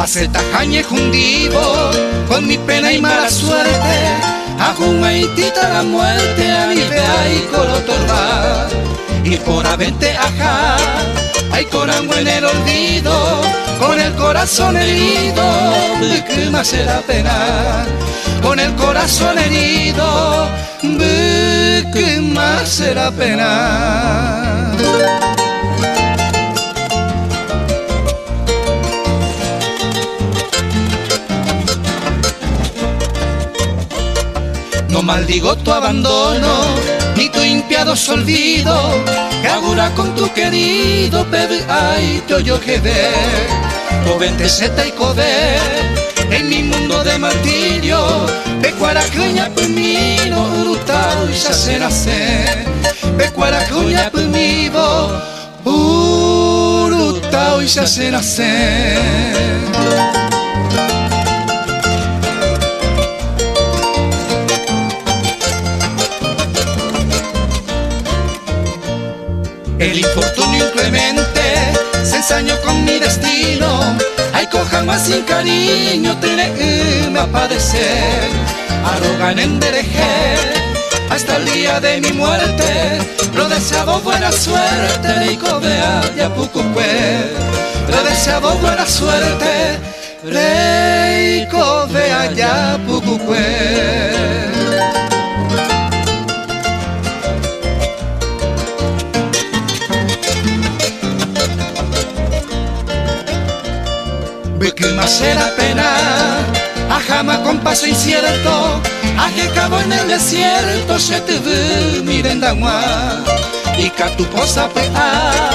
Hace tajañe jundivo con mi pena y mala suerte, ajumaitita la muerte a mi vea y colotorba. Y por avente ajá, hay corango en el olvido, con el corazón herido, que más será pena. Con el corazón herido, que más será pena. No maldigo tu abandono, ni tu impiadoso olvido, que agura con tu querido bebé, ay, te oyo que ve, o vente seta y code, en mi mundo de martirio, pecuaracruña pumino, urutao y ya se nace, pecuaracruña pumivo, urutao y ya se nace. El infortunio inclemente se ensañó con mi destino, ay coja más sin cariño tenerme a padecer, arrogan en dereje hasta el día de mi muerte, lo deseado buena suerte y covea de apucucue, lo deseado buena suerte y covea de apucucue. Que más será pena, ajama con paso incierto, aje cabo en el desierto, se te ve, miren dagua, y que tu posa pea,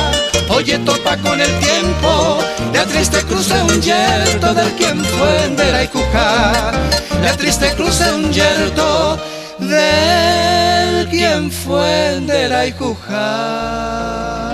oye topa con el tiempo, la triste cruz de un yerto del quien fue en vera y cuja, la triste cruz de un yerto del quien fue en vera y cuja.